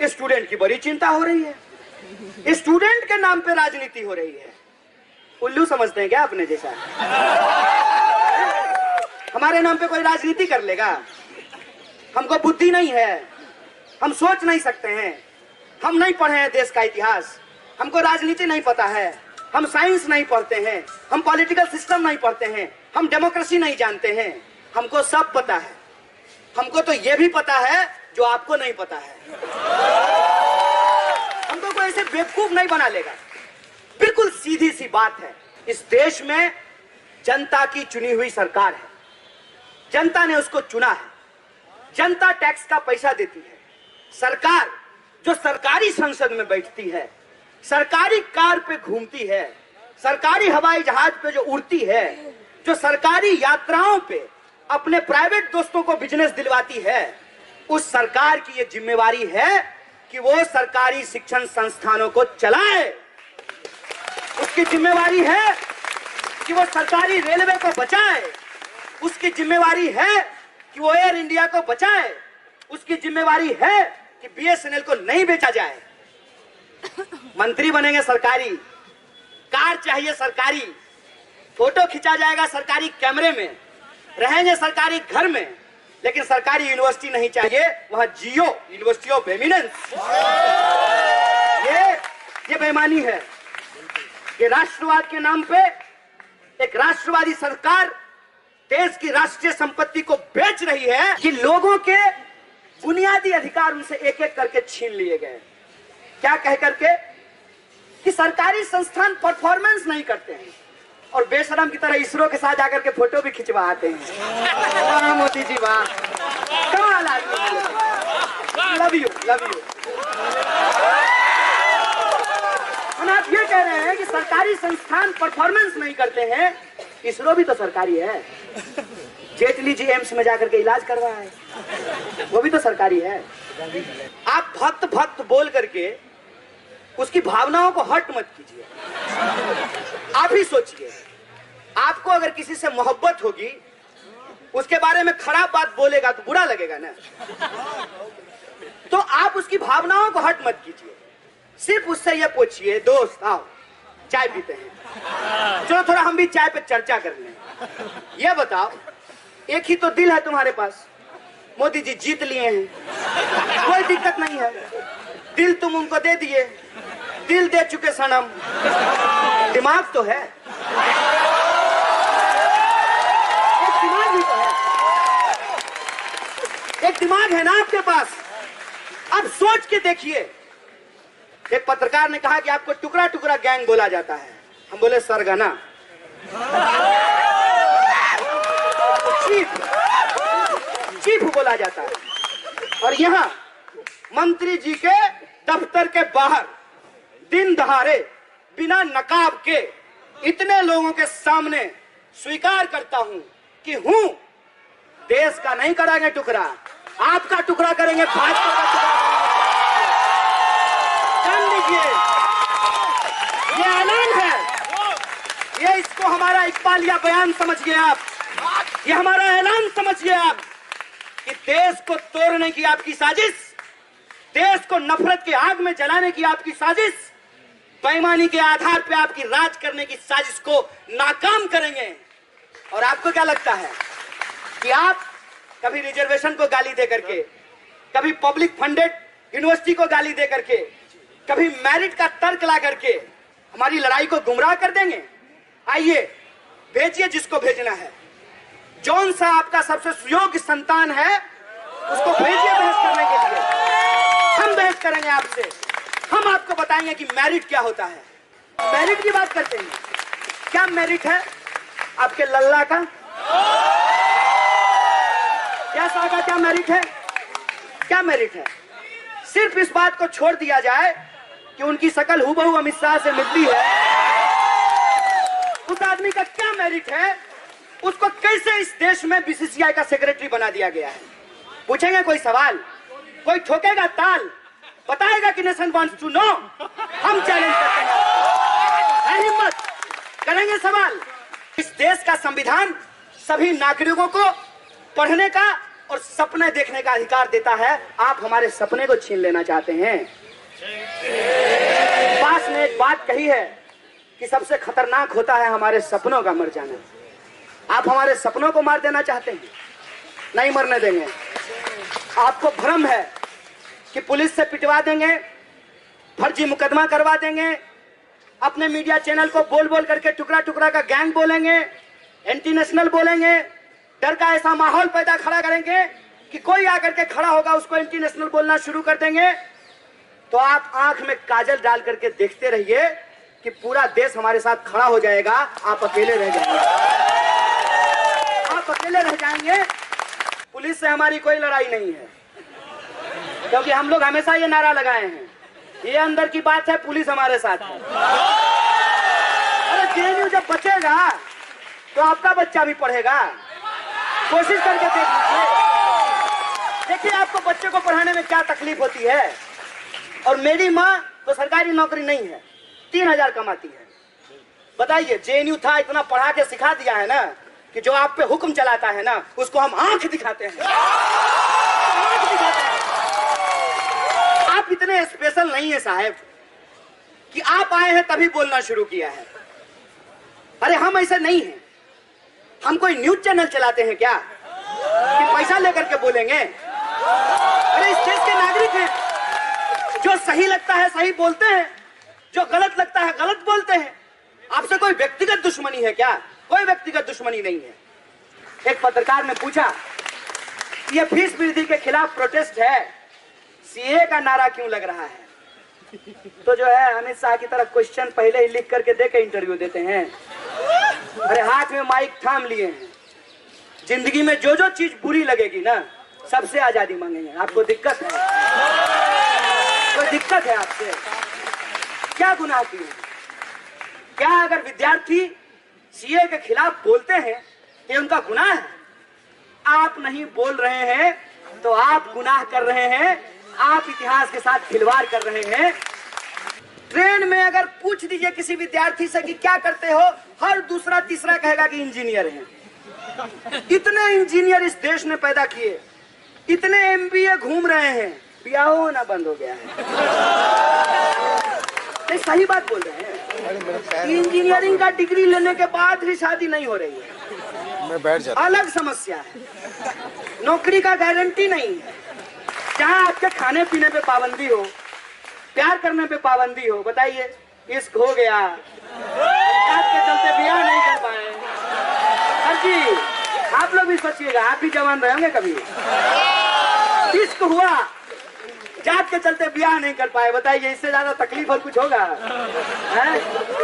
Student की बड़ी चिंता हो रही है, स्टूडेंट के नाम पे राजनीति हो रही है। उल्लू समझते हैं क्या अपने जैसा? हमारे नाम पे कोई राजनीति कर लेगा? हमको बुद्धि नहीं है, हम सोच नहीं सकते हैं, हम नहीं पढ़े हैं देश का इतिहास, हमको राजनीति नहीं पता है, हम साइंस नहीं पढ़ते हैं, हम पॉलिटिकल सिस्टम नहीं पढ़ते हैं, हम डेमोक्रेसी नहीं जानते हैं। हमको सब पता है, हमको तो ये भी पता है जो आपको नहीं पता है। हमको कोई ऐसे बेवकूफ नहीं बना लेगा। बिल्कुल सीधी सी बात है, इस देश में जनता की चुनी हुई सरकार है, जनता ने उसको चुना है, जनता टैक्स का पैसा देती है। सरकार जो सरकारी संसद में बैठती है, सरकारी कार पे घूमती है, सरकारी हवाई जहाज पे जो उड़ती है, जो सरकारी यात्राओं पे अपने प्राइवेट दोस्तों को बिजनेस दिलवाती है, उस सरकार की ये जिम्मेवारी है कि वो सरकारी शिक्षण संस्थानों को चलाए। उसकी जिम्मेवारी है कि वो सरकारी रेलवे को बचाए, उसकी जिम्मेवारी है कि वो एयर इंडिया को बचाए, उसकी जिम्मेवारी है कि बीएसएनएल को नहीं बेचा जाए। मंत्री बनेंगे सरकारी, कार चाहिए सरकारी, फोटो खिंचा जाएगा सरकारी कैमरे में, रहेंगे सरकारी घर में, लेकिन सरकारी यूनिवर्सिटी नहीं चाहिए। वहां जियो, यूनिवर्सिटी ऑफ एमिनेंस। ये बेईमानी है। ये राष्ट्रवाद के नाम पे एक राष्ट्रवादी सरकार देश की राष्ट्रीय संपत्ति को बेच रही है कि लोगों के बुनियादी अधिकार उनसे एक एक करके छीन लिए गए। क्या कह करके कि सरकारी संस्थान परफॉर्मेंस नहीं करते हैं और बेशरम की तरह इसरो के साथ जाकर के फोटो भी खिंचवा आते हैं। वाह मोदी जी वाह, कमाल आदमी। Love you love you. हम आप ये कह रहे हैं कि सरकारी संस्थान परफॉर्मेंस नहीं करते हैं। इसरो भी तो सरकारी है, जेटली जी एम्स में जाकर के इलाज करवा है, वो भी तो सरकारी है। आप भक्त भक्त बोल करके उसकी भावनाओं को हर्ट मत कीजिए। आप ही सोचिए, आपको अगर किसी से मोहब्बत होगी, उसके बारे में खराब बात बोलेगा तो बुरा लगेगा ना। तो आप उसकी भावनाओं को हर्ट मत कीजिए, सिर्फ उससे ये पूछिए, दोस्त आओ चाय पीते हैं, चलो थोड़ा हम भी चाय पे चर्चा कर लें। ये बताओ, एक ही तो दिल है तुम्हारे पास, मोदी जी जीत लिए हैं, कोई दिक्कत नहीं है, दिल तुम उनको दे दिए, दिल दे चुके सनम, दिमाग तो है, एक दिमाग भी तो है, एक दिमाग है ना आपके पास। अब सोच के देखिए। एक पत्रकार ने कहा कि आपको टुकड़ा टुकड़ा गैंग बोला जाता है, हम बोले सरगना, चीफ बोला जाता है। और यहाँ मंत्री जी के दफ्तर के बाहर दिन दहाड़े बिना नकाब के इतने लोगों के सामने स्वीकार करता हूं कि हूं, देश का नहीं कराएंगे टुकड़ा, आपका टुकड़ा करेंगे, भाजपा का टुकड़ा जान लीजिए। ये ऐलान है, ये इसको हमारा इकबालिया बयान समझिए आप, ये हमारा ऐलान समझिए आप कि देश को तोड़ने की आपकी साजिश, देश को नफरत की आग में जलाने की आपकी साजिश, बेईमानी के आधार पे आपकी राज करने की साजिश को नाकाम करेंगे। और आपको क्या लगता है कि आप कभी रिजर्वेशन को गाली दे करके, कभी पब्लिक फंडेड यूनिवर्सिटी को गाली दे करके, कभी मेरिट का तर्क ला करके हमारी लड़ाई को गुमराह कर देंगे? आइए भेजिए जिसको भेजना है, जौन सा आपका सबसे सुयोग्य संतान है उसको भेजिए बहस करने के लिए। हम बहस करेंगे आपसे, हम आपको बताएंगे कि मेरिट क्या होता है। मेरिट की बात करते हैं, क्या मेरिट है आपके लल्ला का, क्या सागा, क्या मेरिट है, क्या मेरिट है? सिर्फ इस बात को छोड़ दिया जाए कि उनकी शकल हूबहू अमित शाह से मिलती है, उस आदमी का क्या मेरिट है, उसको कैसे इस देश में बीसीसीआई का सेक्रेटरी बना दिया गया है? पूछेंगे कोई सवाल, कोई ठोकेगा ताल, बताएगा कि नेशन वांट्स टू नो। हम चैलेंज करते हैं, हिम्मत करेंगे सवाल। इस देश का संविधान सभी नागरिकों को पढ़ने का और सपने देखने का अधिकार देता है। आप हमारे सपने को छीन लेना चाहते हैं। पास ने एक बात कही है कि सबसे खतरनाक होता है हमारे सपनों का मर जाना। आप हमारे सपनों को मार देना चाहते हैं, नहीं मरने देंगे। आपको भ्रम है कि पुलिस से पिटवा देंगे, फर्जी मुकदमा करवा देंगे, अपने मीडिया चैनल को बोल बोल करके टुकड़ा टुकड़ा का गैंग बोलेंगे, एंटी नेशनल बोलेंगे, डर का ऐसा माहौल पैदा खड़ा करेंगे कि कोई आकर के खड़ा होगा उसको एंटी नेशनल बोलना शुरू कर देंगे। तो आप आंख में काजल डाल करके देखते रहिए कि पूरा देश हमारे साथ खड़ा हो जाएगा, आप अकेले रह जाएंगे। आप अकेले रह जाएंगे। पुलिस से हमारी कोई लड़ाई नहीं है, क्योंकि हम लोग हमेशा ये नारा लगाए हैं, ये अंदर की बात है, पुलिस हमारे साथ है। अरे जेएनयू जब बचेगा तो आपका बच्चा भी पढ़ेगा, कोशिश करके देख लीजिए। देखिए आपको बच्चे को पढ़ाने में क्या तकलीफ होती है। और मेरी माँ तो सरकारी नौकरी नहीं है, 3000 कमाती है। बताइए, जेएनयू था, इतना पढ़ा के सिखा दिया है ना कि जो आप पे हुक्म चलाता है ना उसको हम आंख दिखाते हैं। आंख दिखाते हैं। आप इतने स्पेशल नहीं है साहब कि आप आए हैं तभी बोलना शुरू किया है। अरे हम ऐसे नहीं हैं। हम कोई न्यूज चैनल चलाते हैं क्या कि पैसा लेकर के बोलेंगे? अरे इस देश के नागरिक हैं, जो सही लगता है सही बोलते हैं, जो गलत लगता है गलत बोलते हैं। आपसे कोई व्यक्तिगत दुश्मनी है क्या? कोई व्यक्तिगत दुश्मनी नहीं है। एक पत्रकार ने पूछा, ये फीस वृद्धि के खिलाफ प्रोटेस्ट है, सीए का नारा क्यों लग रहा है? तो जो है अमित शाह की तरफ क्वेश्चन पहले ही लिख करके दे के इंटरव्यू देते हैं। अरे हाथ में माइक थाम लिए हैं। जिंदगी में जो जो चीज बुरी लगेगी ना, सबसे आजादी मांगेंगे। आपको दिक्कत है? कोई दिक्कत है आपसे? क्या गुनाह किए? क्या अगर विद्यार्थी सीए के खिलाफ बोलते हैं ये उनका गुनाह है? आप नहीं बोल रहे हैं तो आप गुनाह कर रहे हैं, आप इतिहास के साथ खिलवाड़ कर रहे हैं। ट्रेन में अगर पूछ दीजिए किसी विद्यार्थी से कि क्या करते हो, हर दूसरा तीसरा कहेगा कि इंजीनियर हैं। इतने इंजीनियर इस देश ने पैदा किए, इतने एमबीए घूम रहे हैं, ब्याह होना बंद हो गया है। नहीं, सही बात बोल रहे हैं। इंजीनियरिंग का डिग्री लेने के बाद भी शादी नहीं हो रही है, मैं बैठ जाता। अलग समस्या है। नौकरी का गारंटी नहीं है। जहाँ आपके खाने पीने पे पाबंदी हो, प्यार करने पे पाबंदी हो। बताइए, इश्क हो गया, आपके चलते ब्याह नहीं कर पाए। हर जी आप लोग भी सोचिएगा, आप भी जवान रहेंगे कभी। इश्क हुआ, जात के चलते ब्याह नहीं कर पाए। बताइए, इससे ज्यादा तकलीफ और कुछ होगा?